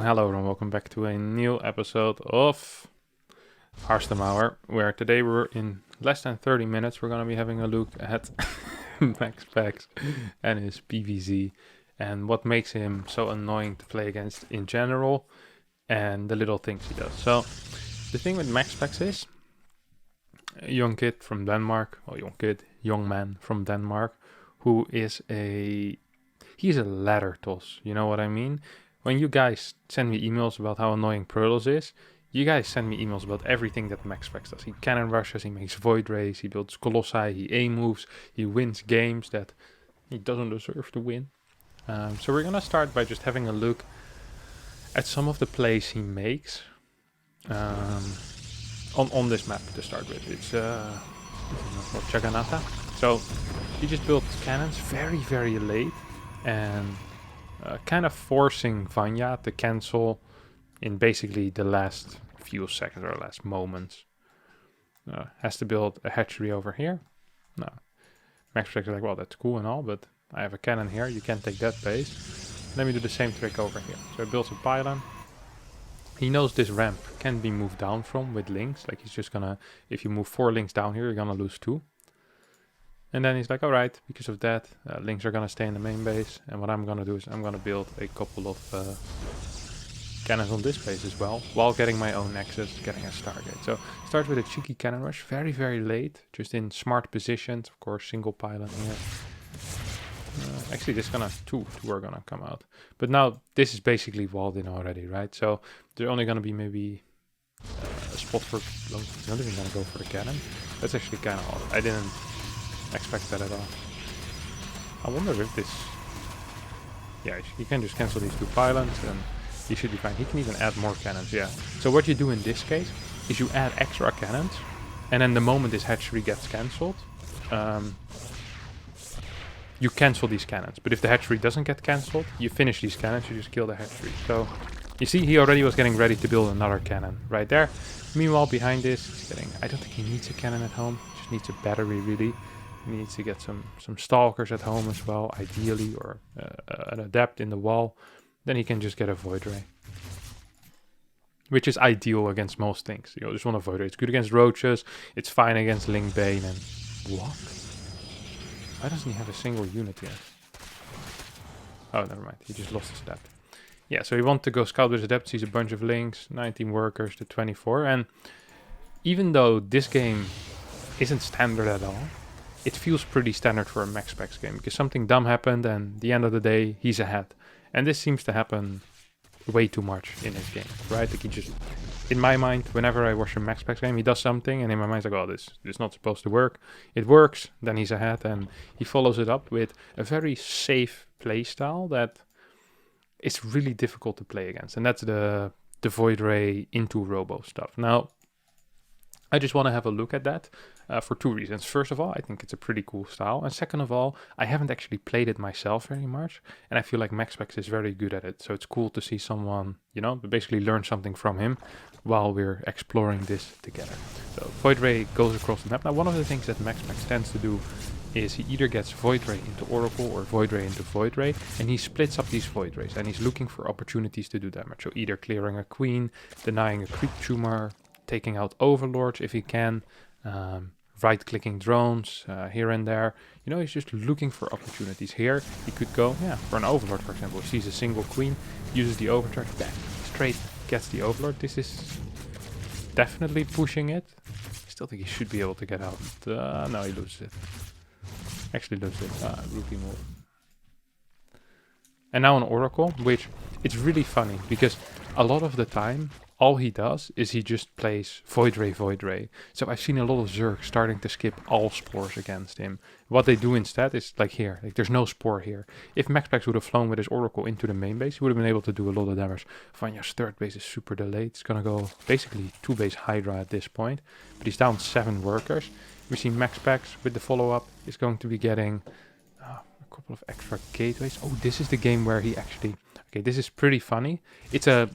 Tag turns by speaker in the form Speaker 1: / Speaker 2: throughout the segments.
Speaker 1: Hello and welcome back to a new episode of Harstem Hour, where today we're in less than 30 minutes. We're going to be having a look at MAXPAX and his PVZ and what makes him so annoying to play against in general and the little things he does. So the thing with MAXPAX is a young kid from Denmark, young man from Denmark, who is he's a Laddertoss, you know what I mean? When you guys send me emails about how annoying Protoss is, you guys send me emails about everything that MAXPAX does. He cannon rushes, he makes voidrays, he builds colossi, he A moves, he wins games that he doesn't deserve to win. So we're gonna start by just having a look at some of the plays he makes on this map to start with. It's Chaganata. So he just built cannons very, very late and kind of forcing Vanya to cancel in basically the last few seconds or last moments. Has to build a hatchery over here. No. MAXPAX is like, well, that's cool and all, but I have a cannon here. You can't take that base. Let me do the same trick over here. So he builds a pylon. He knows this ramp can be moved down from with links. Like he's just gonna, if you move 4 links down here, you're gonna lose 2. And then he's like, all right, because of that, links are gonna stay in the main base. And what I'm gonna do is I'm gonna build a couple of cannons on this base as well, while getting my own nexus, getting a Stargate. So start with a cheeky cannon rush, very, very late, just in smart positions. Of course, single pylon here. Actually, this gonna two are gonna come out. But now this is basically walled in already, right? So there's only gonna be maybe a spot for. He's not even gonna go for the cannon. That's actually kind of odd. I didn't expect that at all. I wonder if this. Yeah, you can just cancel these 2 pylons and he should be fine. He can even add more cannons. Yeah. So what you do in this case is you add extra cannons, and then the moment this hatchery gets cancelled, you cancel these cannons. But if the hatchery doesn't get cancelled, you finish these cannons, you just kill the hatchery. So you see, he already was getting ready to build another cannon right there. Meanwhile, behind this, he's getting, I don't think he needs a cannon at home. He just needs a battery, really. He needs to get some stalkers at home as well, ideally, or an adept in the wall. Then he can just get a voidray, which is ideal against most things. You know, just want a voidray. It's good against roaches. It's fine against Linkbane and what? Why doesn't he have a single unit yet? Oh, never mind. He just lost his adept. Yeah, so he wants to go scout with his adept. Sees a bunch of links, 19 workers to 24. And even though this game isn't standard at all, it feels pretty standard for a MAXPAX game because something dumb happened and at the end of the day, he's ahead. And this seems to happen way too much in his game, right? Like he just, in my mind, whenever I watch a MAXPAX game, he does something and in my mind it's like, oh, this is not supposed to work. It works, then he's ahead and he follows it up with a very safe play style that it's really difficult to play against. And that's the voidray into robo stuff. Now, I just want to have a look at that for 2 reasons. First of all, I think it's a pretty cool style. And second of all, I haven't actually played it myself very much. And I feel like MAXPAX is very good at it. So it's cool to see someone, you know, basically learn something from him while we're exploring this together. So voidray goes across the map. Now, one of the things that MAXPAX tends to do is he either gets voidray into oracle or voidray into voidray. And he splits up these voidrays and he's looking for opportunities to do damage. So either clearing a queen, denying a creep tumor, taking out overlords if he can, right-clicking drones here and there. You know, he's just looking for opportunities. Here, he could go, for an overlord, for example. He sees a single queen, uses the overcharge, bang, straight gets the overlord. This is definitely pushing it. Still think he should be able to get out. No, he loses it. Actually loses it. Rookie move. And now an oracle, which it's really funny because a lot of the time, all he does is he just plays voidray. So I've seen a lot of Zerg starting to skip all spores against him. What they do instead is like here, like there's no spore here. If MAXPAX would have flown with his oracle into the main base, he would have been able to do a lot of damage. Vanya's 3rd base is super delayed. It's gonna go basically 2 base Hydra at this point, but he's down 7 workers. We see MAXPAX with the follow-up is going to be getting a couple of extra gateways. Oh, this is the game where he actually. Okay, this is pretty funny. It's a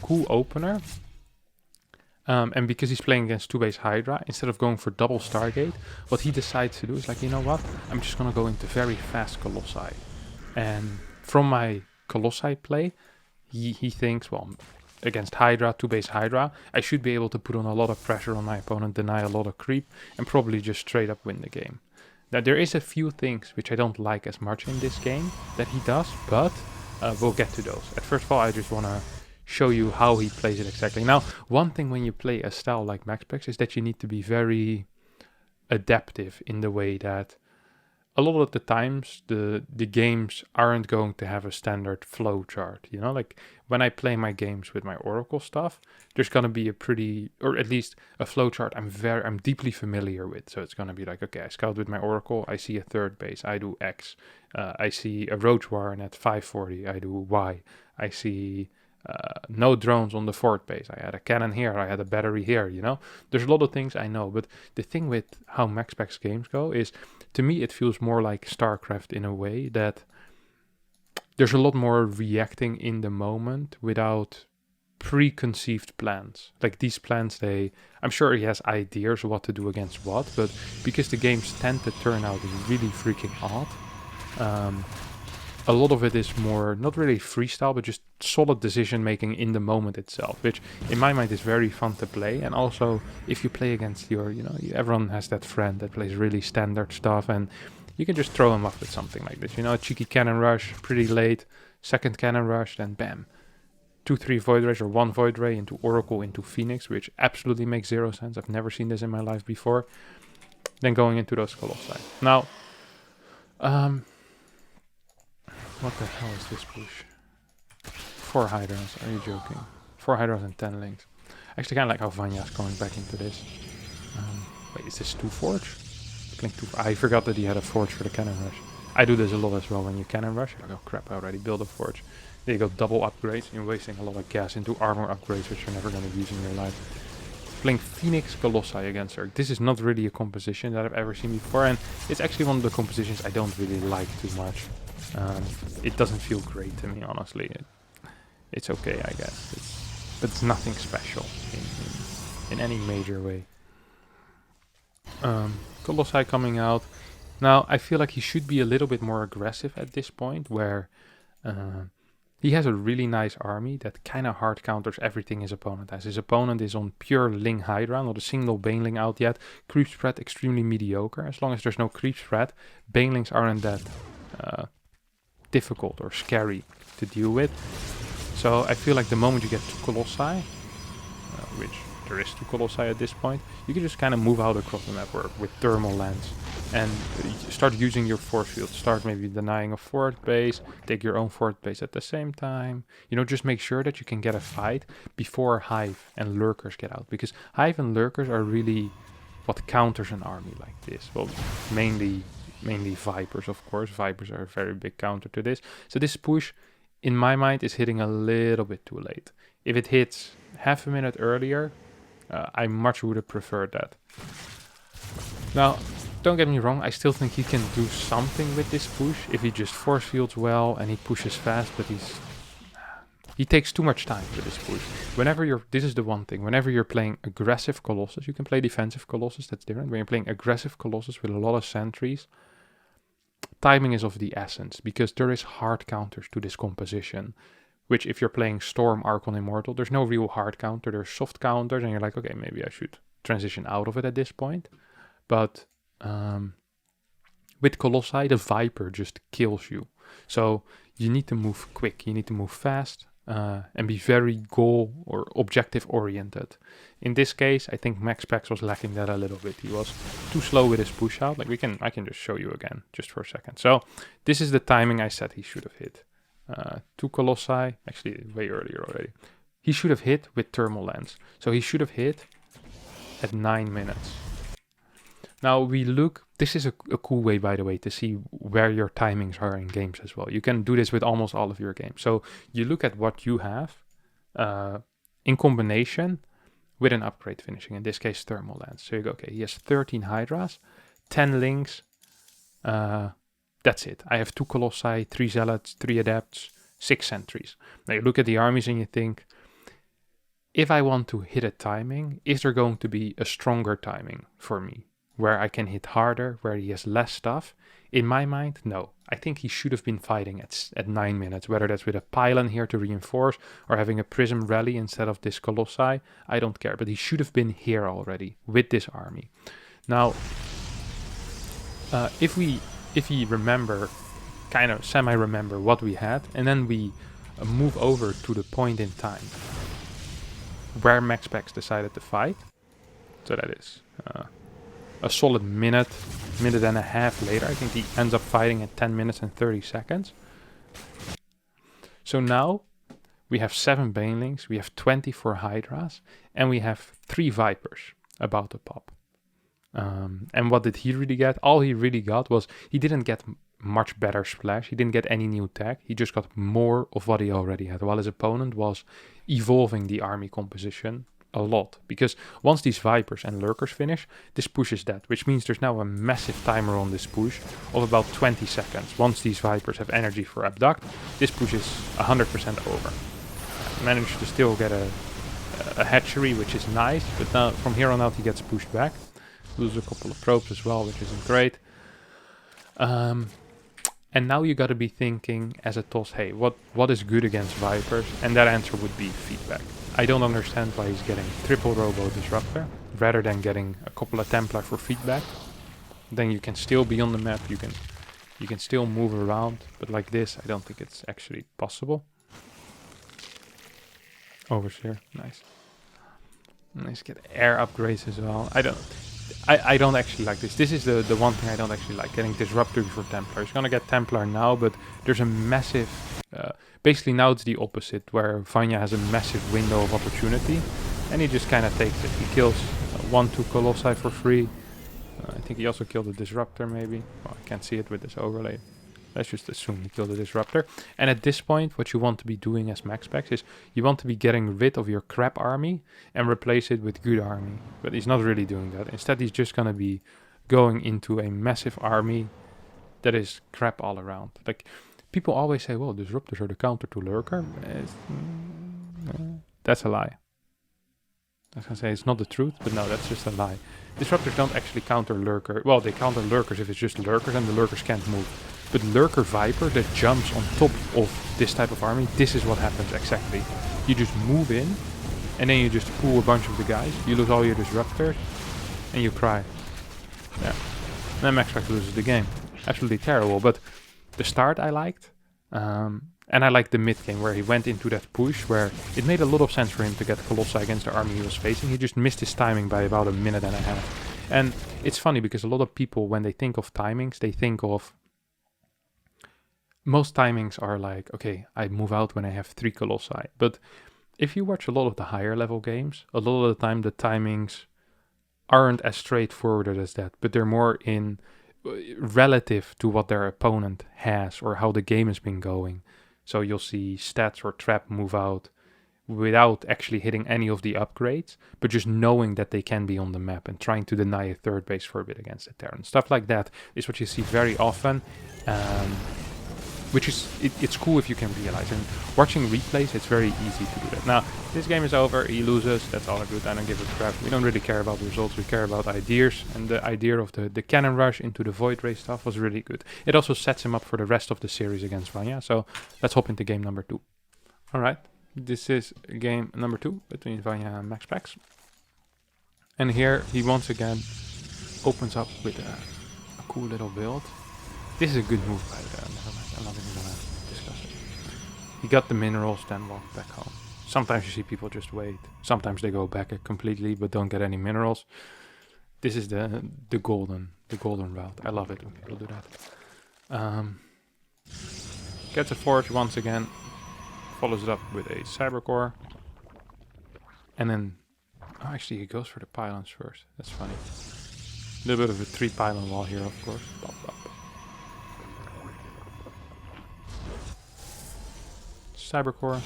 Speaker 1: cool opener. And because he's playing against 2 base Hydra, instead of going for double Stargate, what he decides to do is like, you know what? I'm just going to go into very fast Colossi. And from my Colossi play, he thinks, well, against Hydra, 2-base Hydra, I should be able to put on a lot of pressure on my opponent, deny a lot of creep, and probably just straight up win the game. Now, there is a few things which I don't like as much in this game that he does, but we'll get to those. First of all, I just want to show you how he plays it exactly. Now, one thing when you play a style like MAXPAX is that you need to be very adaptive in the way that a lot of the times the games aren't going to have a standard flow chart, you know, like when I play my games with my Oracle stuff, there's going to be a pretty, or at least a flow chart I'm deeply familiar with. So it's going to be like, okay, I scout with my Oracle, I see a third base, I do X. I see a Roach Warren at 540, I do Y. I see no drones on the fourth base. I had a cannon here, I had a battery here, you know. There's a lot of things I know, but the thing with how MAXPAX games go is, to me, it feels more like StarCraft in a way that there's a lot more reacting in the moment without preconceived plans. Like these plans, I'm sure he has ideas what to do against what, but because the games tend to turn out really freaking odd, a lot of it is more, not really freestyle, but just solid decision making in the moment itself, which in my mind is very fun to play. And also, if you play against your, you know, everyone has that friend that plays really standard stuff, and you can just throw him off with something like this. You know, a cheeky cannon rush, pretty late, second cannon rush, then bam. 2-3 void rays or 1 void ray into Oracle into Phoenix, which absolutely makes zero sense. I've never seen this in my life before. Then going into those Colossi. Now, what the hell is this push? 4 Hydras, are you joking? 4 Hydras and 10 links. I actually kind of like how Vanya's going back into this. Wait, is this 2 Forge? I forgot that he had a Forge for the cannon rush. I do this a lot as well when you cannon rush. You're like, oh crap, I already built a Forge. There you go, double upgrades. You're wasting a lot of gas into armor upgrades, which you're never going to use in your life. Playing Phoenix Colossi against Zerg. This is not really a composition that I've ever seen before, and it's actually one of the compositions I don't really like too much. It doesn't feel great to me, honestly. It's okay, I guess. But it's nothing special in any major way. Colossi coming out. Now, I feel like he should be a little bit more aggressive at this point, where he has a really nice army that kind of hard counters everything his opponent has. His opponent is on pure Ling Hydra, not a single Baneling out yet. Creep spread extremely mediocre. As long as there's no creep spread, Banelings aren't that difficult or scary to deal with. So I feel like the moment you get to Colossi, which there is 2 Colossi at this point, you can just kind of move out across the map with thermal lens and start using your force field. Start maybe denying a fourth base, take your own fourth base at the same time. You know, just make sure that you can get a fight before Hive and Lurkers get out, because Hive and Lurkers are really what counters an army like this. Well, mainly Vipers, of course. Vipers are a very big counter to this. So this push, in my mind, is hitting a little bit too late. If it hits half a minute earlier, I much would have preferred that. Now, don't get me wrong, I still think he can do something with this push if he just force fields well and he pushes fast, but he takes too much time for this push. This is the one thing, whenever you're playing aggressive Colossus, you can play defensive Colossus, that's different. When you're playing aggressive Colossus with a lot of sentries, timing is of the essence, because there is hard counters to this composition. Which, if you're playing Storm, Archon, Immortal, there's no real hard counter. There's soft counters, and you're like, okay, maybe I should transition out of it at this point. But with Colossi, the Viper just kills you. So you need to move quick. You need to move fast and be very goal or objective oriented. In this case, I think MAXPAX was lacking that a little bit. He was too slow with his push out. Like I can just show you again, just for a second. So this is the timing I said he should have hit. 2 Colossi, actually way earlier already. He should have hit with thermal lens. So he should have hit at 9 minutes. Now this is a cool way, by the way, to see where your timings are in games as well. You can do this with almost all of your games. So you look at what you have in combination with an upgrade finishing, in this case thermal lens. So you go, okay, he has 13 Hydras, 10 Links, that's it. I have 2 Colossi, 3 Zealots, 3 Adepts, 6 Sentries. Now you look at the armies and you think, if I want to hit a timing, is there going to be a stronger timing for me? Where I can hit harder, where he has less stuff? In my mind, no. I think he should have been fighting at 9 minutes, whether that's with a pylon here to reinforce or having a prism rally instead of this Colossi. I don't care, but he should have been here already with this army. Now, if we remember, kind of semi-remember what we had, and then we move over to the point in time where MAXPAX decided to fight. So that is a solid minute and a half later. I think he ends up fighting at 10 minutes and 30 seconds. So now we have 7 Banelings, we have 24 Hydras, and we have 3 Vipers about to pop. And what did he really get? All he really got was, he didn't get much better splash, he didn't get any new tech, he just got more of what he already had, while his opponent was evolving the army composition a lot. Because once these Vipers and Lurkers finish, this pushes that, which means there's now a massive timer on this push of about 20 seconds. Once these Vipers have energy for Abduct, this push is 100% over. Managed to still get a hatchery, which is nice, but now from here on out he gets pushed back. Loses a couple of probes as well, which isn't great. And now you got to be thinking as a toss, hey, what is good against Vipers? And that answer would be feedback. I don't understand why he's getting triple Robo Disruptor rather than getting a couple of Templar for feedback. Then you can still be on the map, you can still move around, but like this, I don't think it's actually possible. Overseer, nice. Nice, get air upgrades as well. I don't actually like this. This is the one thing I don't actually like, getting Disruptor for Templar. He's gonna get Templar now, but there's a massive... basically now it's the opposite, where Vanya has a massive window of opportunity, and he just kind of takes it. He kills 1-2 Colossi for free. I think he also killed a Disruptor maybe. Well, I can't see it with this overlay. Let's just assume he killed a Disruptor. And at this point, what you want to be doing as MAXPAX is you want to be getting rid of your crap army and replace it with good army. But he's not really doing that. Instead, he's just going to be going into a massive army that is crap all around. Like, people always say, well, Disruptors are the counter to Lurker. That's a lie. I was going to say it's not the truth, but no, that's just a lie. Disruptors don't actually counter Lurker. Well, they counter Lurkers if it's just Lurkers and the Lurkers can't move. But Lurker Viper that jumps on top of this type of army, this is what happens exactly. You just move in, and then you just pull a bunch of the guys, you lose all your Disruptors, and you cry. Yeah. And then MAXPAX loses the game. Absolutely terrible, but the start I liked. And I liked the mid game where he went into that push where it made a lot of sense for him to get Colossi against the army he was facing. He just missed his timing by about a minute and a half. And it's funny because a lot of people, when they think of timings, they think of... Most timings are like, okay, I move out when I have 3 Colossi. But if you watch a lot of the higher level games, a lot of the time the timings aren't as straightforward as that. But they're more in relative to what their opponent has or how the game has been going. So you'll see stats or trap move out without actually hitting any of the upgrades, but just knowing that they can be on the map and trying to deny a third base for a bit against the Terran. Stuff like that is what you see very often, which is, it's cool if you can realize. And watching replays, it's very easy to do that. Now, this game is over, he loses, that's all good, I don't give a crap. We don't really care about the results, we care about ideas. And the idea of the cannon rush into the voidray stuff was really good. It also sets him up for the rest of the series against Vanya. So let's hop into game number 2. Alright, this is game number 2 between Vanya and MAXPAX. And here he once again opens up with a cool little build. This is a good move by the never mind. I'm not even gonna discuss it. He got the minerals, then walked back home. Sometimes you see people just wait. Sometimes they go back completely, but don't get any minerals. This is the golden route. I love it when people do that. Gets a forge once again. Follows it up with a cybercore. And then, oh, actually he goes for the pylons first. That's funny. A little bit of a 3 pylon wall here, of course. Pop, pop. Cybercore,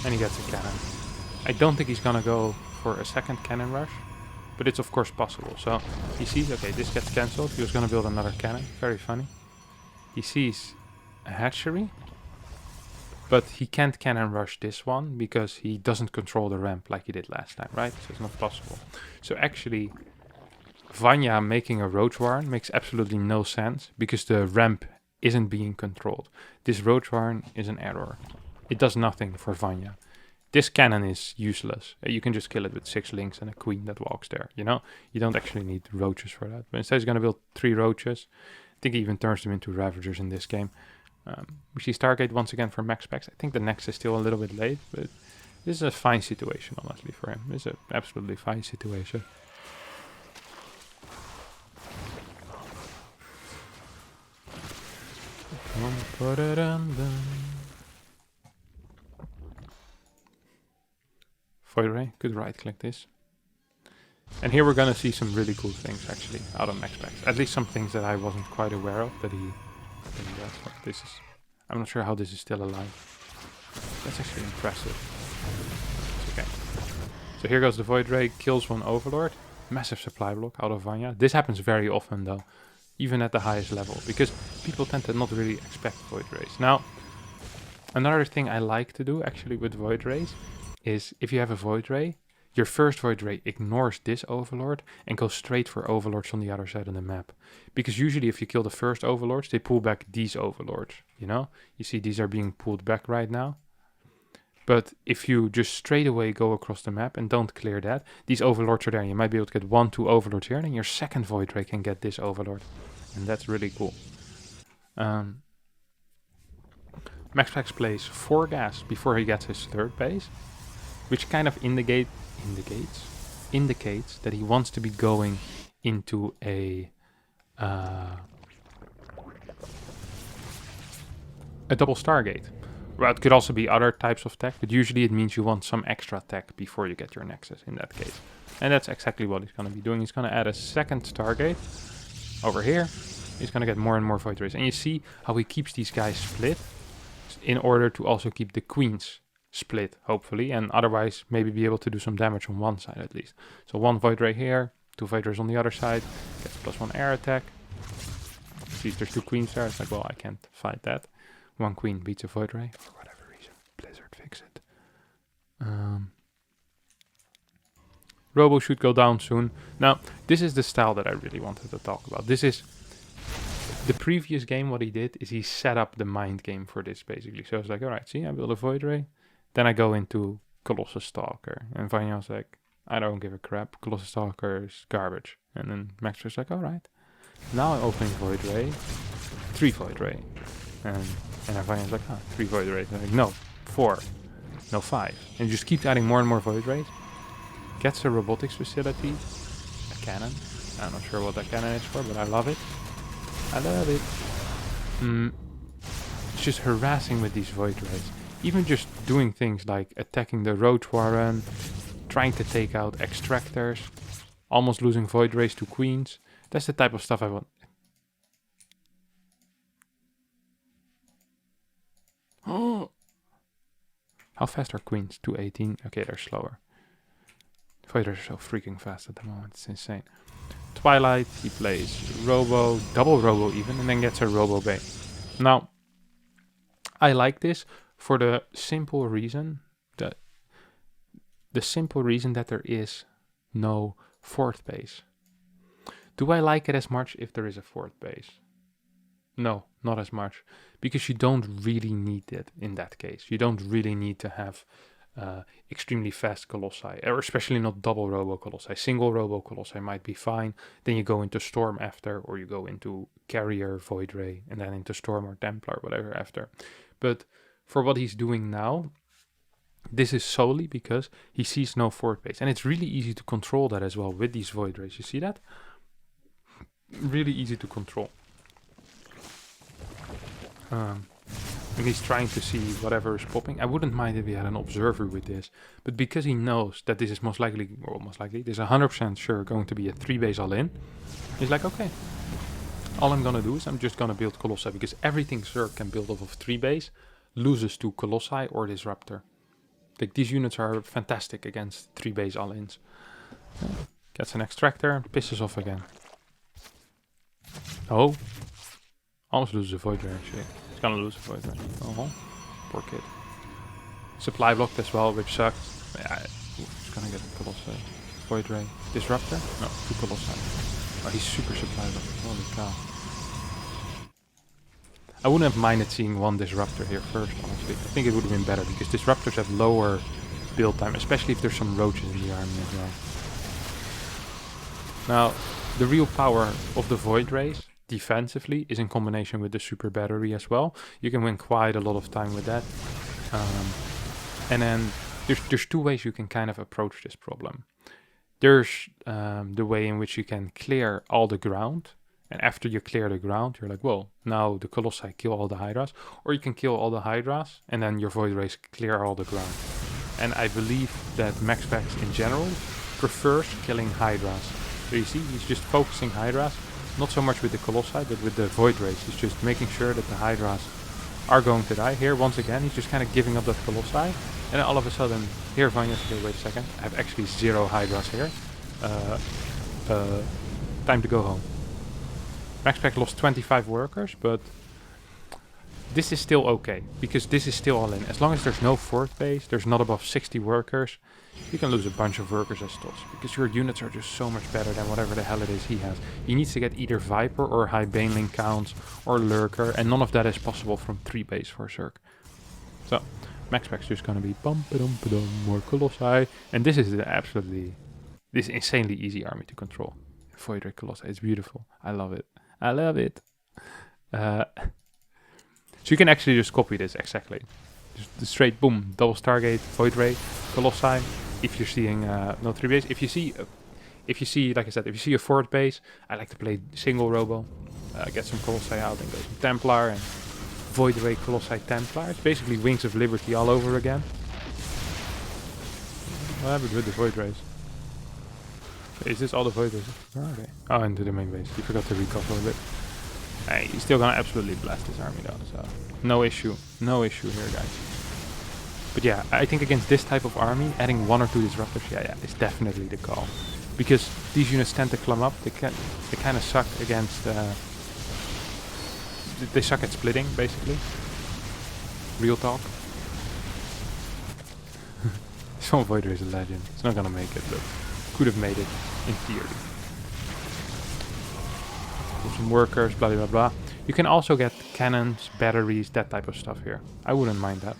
Speaker 1: and he gets a cannon. I don't think he's gonna go for a second cannon rush, but it's of course possible. So he sees, okay, this gets cancelled. He was gonna build another cannon. Very funny. He sees a hatchery, but he can't cannon rush this one because he doesn't control the ramp like he did last time, right? So it's not possible. So actually, Vanya making a Roach Warren makes absolutely no sense because the ramp isn't being controlled. This Roach Warren is an error. It does nothing for Vanya. This cannon is useless. You can just kill it with 6 links and a queen that walks there, you know? You don't actually need roaches for that. But instead he's going to build 3 roaches. I think he even turns them into Ravagers in this game. We see Stargate once again for MAXPAX. I think the next is still a little bit late, but this is a fine situation, honestly, for him. It's an absolutely fine situation. voidray, could right click this. And here we're gonna see some really cool things actually out of MAXPAX. At least some things that I wasn't quite aware of that he does. This is, I'm not sure how this is still alive. That's actually impressive. It's okay. So here goes the voidray, kills one overlord. Massive supply block out of Vanya. This happens very often though, even at the highest level, because people tend to not really expect voidrays. Now, another thing I like to do actually with voidrays is if you have a voidray, your first voidray ignores this overlord and goes straight for overlords on the other side of the map. Because usually if you kill the first overlords, they pull back these overlords, you know? You see these are being pulled back right now. But if you just straight away go across the map and don't clear that, these overlords are there. You might be able to get 1, 2 overlords here, and then your second voidray can get this overlord. And that's really cool. MAXPAX plays 4 gas before he gets his third base, which kind of indicates that he wants to be going into a double Stargate. Well, it could also be other types of tech, but usually it means you want some extra tech before you get your Nexus in that case. And that's exactly what he's going to be doing. He's going to add a second Stargate over here. He's going to get more and more voidrays. And you see how he keeps these guys split in order to also keep the queens split, hopefully, and otherwise maybe be able to do some damage on one side at least. So 1 voidray here, 2 voidrays on the other side, gets +1 air attack. See, there's 2 queens there. It's like, well, I can't fight that. 1 queen beats a voidray for whatever reason. Blizzard fix it. Robo should go down soon. Now, this is the style that I really wanted to talk about. This is the previous game. What he did is he set up the mind game for this basically. So it's like, all right, see, I build a voidray, then I go into Colossus Stalker, and Vanya's like, I don't give a crap. Colossus Stalker is garbage. And then MAXPAX like, all right, now I'm opening voidray, 3 voidray, and Vanya's like, 3 voidrays. And I'm like, no, 4, no 5, and you just keep adding more and more voidrays. Gets a robotics facility, a cannon. I'm not sure what that cannon is for, but I love it. I love it. It's just harassing with these voidrays. Even just doing things like attacking the Roach Warren, trying to take out extractors, almost losing voidrays to queens. That's the type of stuff I want. Oh! How fast are queens? 218. Okay, they're slower. Voidrays are so freaking fast at the moment. It's insane. Twilight, he plays Robo, double Robo even, and then gets a Robo base. Now, I like this for the simple reason that there is no 4th base. Do I like it as much if there is a 4th base? No, not as much, because you don't really need it in that case. You don't really need to have extremely fast Colossi, or especially not double Robo Colossi. Single Robo Colossi might be fine. Then you go into Storm after, or you go into Carrier, Voidray, and then into Storm or Templar, whatever after. But for what he's doing now, this is solely because he sees no 4th base. And it's really easy to control that as well with these Voidrays. You see that? Really easy to control. And he's trying to see whatever is popping. I wouldn't mind if he had an observer with this, but because he knows that this is most likely, there's 100% sure going to be a 3 base all in, he's like, okay, all I'm gonna do is I'm just gonna build Colossi, because everything Zerg can build off of 3 base loses to Colossi or Disruptor. Like, these units are fantastic against 3 base all ins. Gets an extractor, pisses off again. Oh, almost loses a voidray actually. Gonna lose a voidray. Oh, poor kid. Supply blocked as well, which sucks. Yeah, he's gonna get a Colossus. voidray. Disruptor? No, 2 Colossi. Oh, he's super supplied up. Holy cow. I wouldn't have minded seeing 1 Disruptor here first, honestly. I think it would have been better, because Disruptors have lower build time, especially if there's some roaches in the army as well. Now, the real power of the Void Rays, defensively, is in combination with the Super Battery as well. You can win quite a lot of time with that. And then, there's 2 ways you can kind of approach this problem. There's the way in which you can clear all the ground. And after you clear the ground, you're like, well, now the Colossi kill all the Hydras. Or you can kill all the Hydras, and then your Void Rays clear all the ground. And I believe that MAXPAX in general prefers killing Hydras. So you see, he's just focusing Hydras, not so much with the Colossi, but with the Void Rays. He's just making sure that the Hydras are going to die. Here, once again, he's just kind of giving up that Colossi. And then all of a sudden, here Vanya's, okay, wait a second, I have actually 0 Hydras here. Time to go home. MAXPAX lost 25 workers, but this is still okay, because this is still all in. As long as there's no fourth base, there's not above 60 workers, you can lose a bunch of workers as TOS, because your units are just so much better than whatever the hell it is he has. He needs to get either Viper or high Baneling counts or Lurker, and none of that is possible from 3 base for Zerg. So, MAXPAX just gonna be bum-ba-dum-ba-dum, more Colossi, and this is this insanely easy army to control. Voidray Colossi, it's beautiful. I love it. I love it. So you can actually just copy this exactly. Just the straight boom, double Stargate, Voidray, Colossi. If you're seeing no 3 base, if you see, like I said, if you see a 4th base, I like to play single Robo, get some Colossi out and go some Templar and Voidray Colossi Templar. It's basically Wings of Liberty all over again. What happened with the Voidrays? Is this all the Void Rays? Oh, okay. Oh, into the main base. You forgot to recall for a bit. Hey, he's still gonna absolutely blast this army though, so no issue. No issue here, guys. But yeah, I think against this type of army, adding 1 or 2 Disruptors, yeah, is definitely the call. Because these units tend to clump up. They kind of suck against... they suck at splitting, basically. Real talk. Some Void Ray is a legend. It's not gonna make it, but could have made it in theory. Some workers, blah blah blah. You can also get cannons, batteries, that type of stuff here. I wouldn't mind that.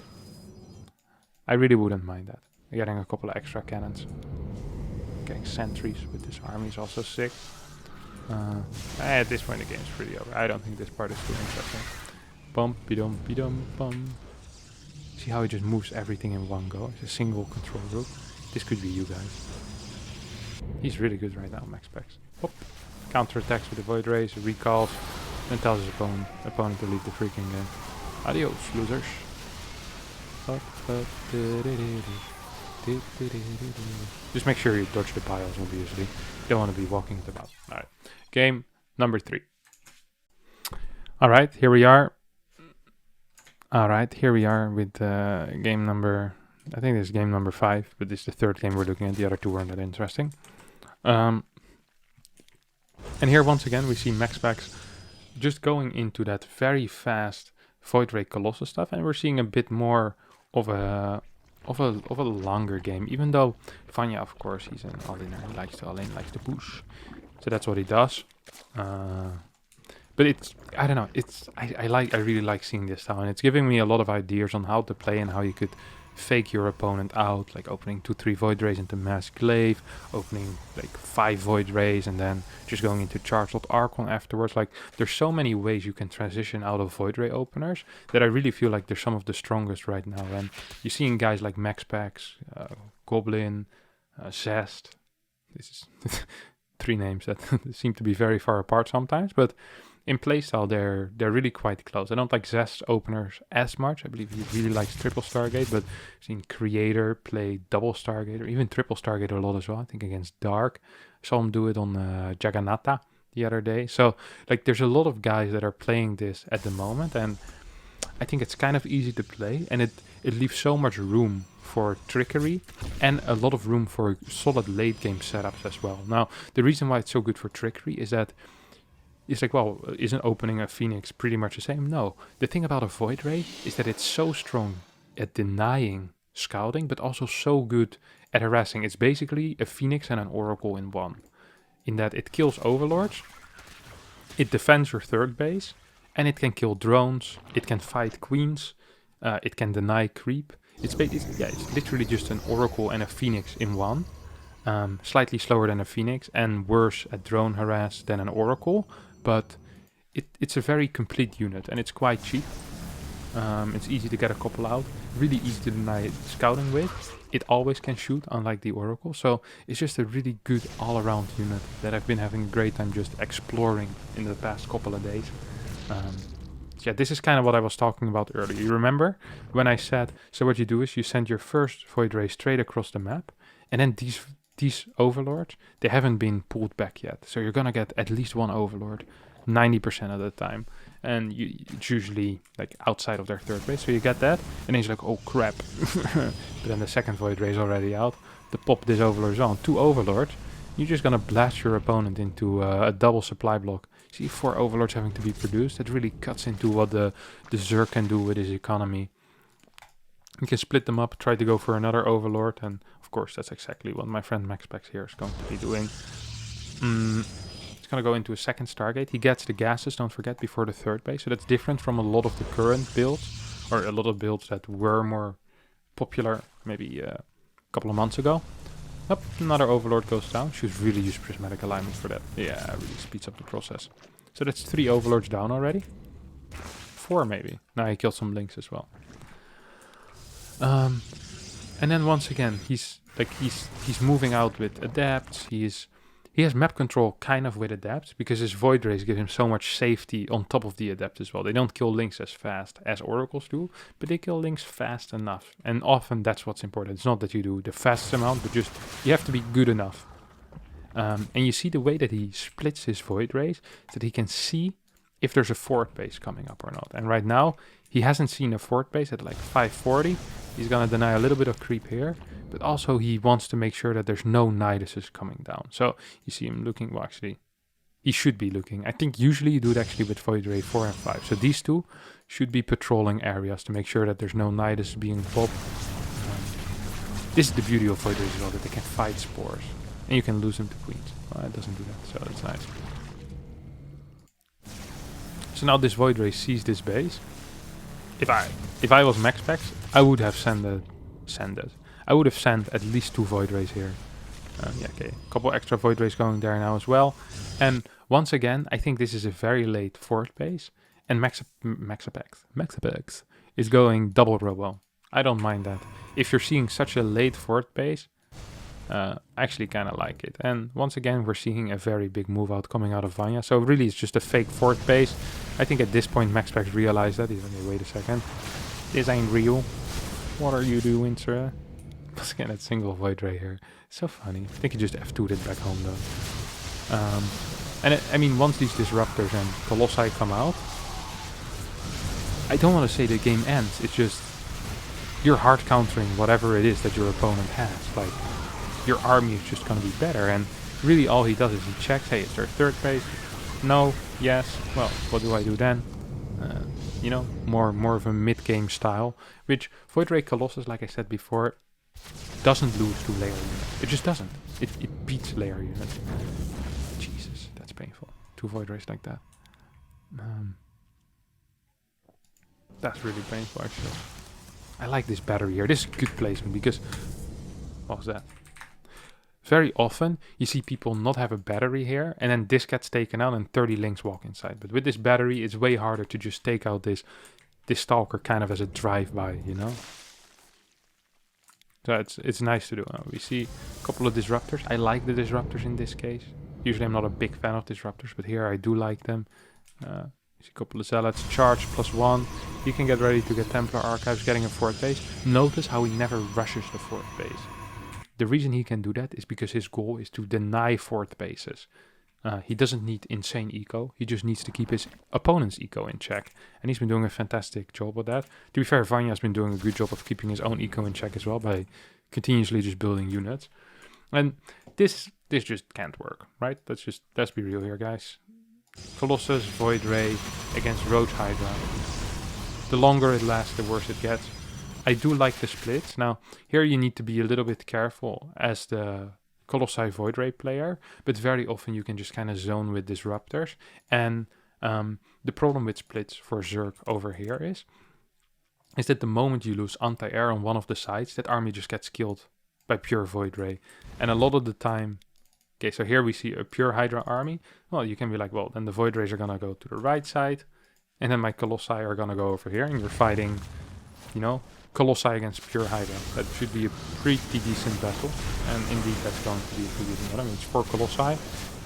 Speaker 1: I really wouldn't mind that. Getting a couple of extra cannons. Getting sentries with this army is also sick. At this point the game is pretty over. I don't think this part is too interesting. Bum. See how he just moves everything in one go. It's a single control group. This could be you guys. He's really good right now, MAXPAX. Hop. Counterattacks with the Void Rays, recalls, then tells his opponent to leave the freaking game. Adios, losers. Just make sure you dodge the piles, obviously. You don't want to be walking it about. Alright. Game number 3. Alright, here we are. With game number... I think this is game number 5, but this is the 3rd game we're looking at. The other 2 weren't that interesting. And here once again we see MAXPAX just going into that very fast Voidray Colossus stuff, and we're seeing a bit more of a longer game. Even though Vanya, of course, he's an all-inner. He likes to all-in, likes to push, so that's what he does. But it's, I don't know, it's I really like seeing this style, and it's giving me a lot of ideas on how to play and how you could fake your opponent out, like opening 2-3 Void Rays into Mass Glaive, opening like 5 Void Rays, and then just going into Charged Archon afterwards. Like, there's so many ways you can transition out of Void Ray openers that I really feel like they're some of the strongest right now. And you're seeing guys like MAXPAX, Goblin, Zest. This is 3 names that seem to be very far apart sometimes, but in playstyle they're really quite close. I don't like Zest openers as much. I believe he really likes triple Stargate, but I've seen Creator play double Stargate or even triple Stargate a lot as well. I think against Dark. I saw him do it on Jagannatha the other day. So like there's a lot of guys that are playing this at the moment, and I think it's kind of easy to play, and it leaves so much room for trickery and a lot of room for solid late game setups as well. Now, the reason why it's so good for trickery is that it's like, well, isn't opening a Phoenix pretty much the same? No. The thing about a Void Ray is that it's so strong at denying scouting, but also so good at harassing. It's basically a Phoenix and an Oracle in one. In that it kills overlords, it defends your third base, and it can kill drones, it can fight queens, it can deny creep. It's literally just an Oracle and a Phoenix in one. Slightly slower than a Phoenix and worse at drone harass than an Oracle, but it's a very complete unit and it's quite cheap. It's easy to get a couple out, really easy to deny scouting with. It always can shoot, unlike the Oracle, so it's just a really good all-around unit that I've been having a great time just exploring in the past couple of days. Yeah, this is kind of what I was talking about earlier. You remember when I said, so what you do is you send your first voidray straight across the map, and then these overlords, they haven't been pulled back yet. So you're gonna get at least one overlord 90% of the time. And it's usually like outside of their third base. So you get that, and then he's like, oh crap. But then the second voidray is already out. The pop this overlord is on. 2 overlords. You're just gonna blast your opponent into a double supply block. See 4 overlords having to be produced. That really cuts into what the Zerg can do with his economy. You can split them up, try to go for another overlord, and of course that's exactly what my friend MAXPAX here is going to be doing. He's going to go into a second Stargate. He gets the gases, don't forget, before the third base. So that's different from a lot of the current builds, or a lot of builds that were more popular maybe a couple of months ago. Up, another overlord goes down. Should really use prismatic alignment for that. Yeah, really speeds up the process. So that's 3 overlords down already. 4 maybe. Now he killed some links as well. And then once again, he's moving out with adapts. He has map control kind of with adapts because his void rays give him so much safety on top of the adapt as well. They don't kill links as fast as oracles do, but they kill links fast enough. And often that's what's important. It's not that you do the fastest amount, but just you have to be good enough. And you see the way that he splits his void rays, so that he can see if there's a fort base coming up or not. And right now, he hasn't seen a fort base at like 540. He's gonna deny a little bit of creep here, but also he wants to make sure that there's no Niduses coming down. So you see him looking, well actually, he should be looking. I think usually you do it actually with voidray 4 and 5. So these 2 should be patrolling areas to make sure that there's no Nidus being popped. This is the beauty of voidray as well, that they can fight spores. And you can lose them to queens. Well, it doesn't do that, so that's nice. So now this voidray sees this base. If I was MAXPAX, I would have sent it. I would have sent at least 2 voidrays here. Yeah, okay. A couple extra voidrays going there now as well. And once again, I think this is a very late fort base. And MAXPAX is going double robo. I don't mind that. If you're seeing such a late fort base, I actually kind of like it. And once again, we're seeing a very big move out coming out of Vanya. So really, it's just a fake fort base. I think at this point, MAXPAX realized that. He's like, wait a second. This ain't real. What are you doing, sir? Once again, that single voidray here. So funny. I think he just F2'd it back home, though. I mean, once these disruptors and colossi come out, I don't want to say the game ends. It's just, you're hard countering whatever it is that your opponent has. Like, your army is just going to be better, and really all he does is he checks, hey, is there a third base? No, yes, well, what do I do then? You know, more of a mid-game style, which voidray Colossus, like I said before, doesn't lose to layer units. It just doesn't. It beats layer units. Jesus, that's painful. 2 voidrays like that. That's really painful, actually. I like this battery here. This is good placement because... What was that? Very often, you see people not have a battery here, and then this gets taken out and 30 links walk inside. But with this battery, it's way harder to just take out this stalker kind of as a drive-by, you know? So it's nice to do. We see a couple of disruptors. I like the disruptors in this case. Usually I'm not a big fan of disruptors, but here I do like them. You see a couple of zealots. Charge +1. He can get ready to get Templar Archives, getting a fort base. Notice how he never rushes the fort base. The reason he can do that is because his goal is to deny fort bases. He doesn't need insane eco. He just needs to keep his opponent's eco in check. And he's been doing a fantastic job with that. To be fair, Vanya's been doing a good job of keeping his own eco in check as well by continuously just building units. And this just can't work, right? Let's be real here, guys. Colossus, Void Ray against Roach Hydra. The longer it lasts, the worse it gets. I do like the splits. Now, here you need to be a little bit careful as the Colossi voidray player, but very often you can just kind of zone with disruptors. And the problem with splits for Zerg over here is that the moment you lose anti-air on one of the sides, that army just gets killed by pure voidray. And a lot of the time, okay, so here we see a pure Hydra army. Well, you can be like, well, then the voidrays are gonna go to the right side, and then my Colossi are gonna go over here, and you're fighting, you know, Colossi against pure Hydra. That should be a pretty decent battle, and indeed that's going to be a pretty decent battle. I mean, it's 4 Colossi.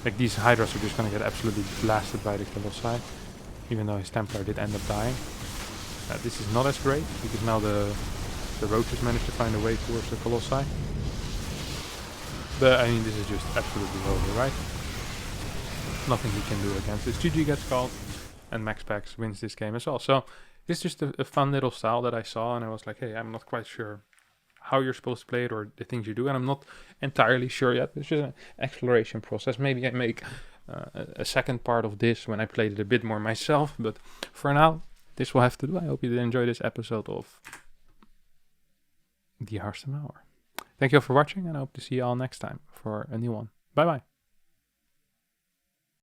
Speaker 1: Like, these Hydras are just gonna get absolutely blasted by the Colossi, even though his Templar did end up dying. This is not as great, because now the roaches managed to find a way towards the Colossi. But, I mean, this is just absolutely over, right? Nothing he can do against this. GG gets called, and MAXPAX wins this game as well. So, it's just a fun little style that I saw, and I was like, hey, I'm not quite sure how you're supposed to play it or the things you do, and I'm not entirely sure yet. It's just an exploration process. Maybe I make a second part of this when I played it a bit more myself, but for now, this will have to do. I hope you did enjoy this episode of the Harstem Hour. Thank you all for watching, and I hope to see you all next time for a new one. Bye bye.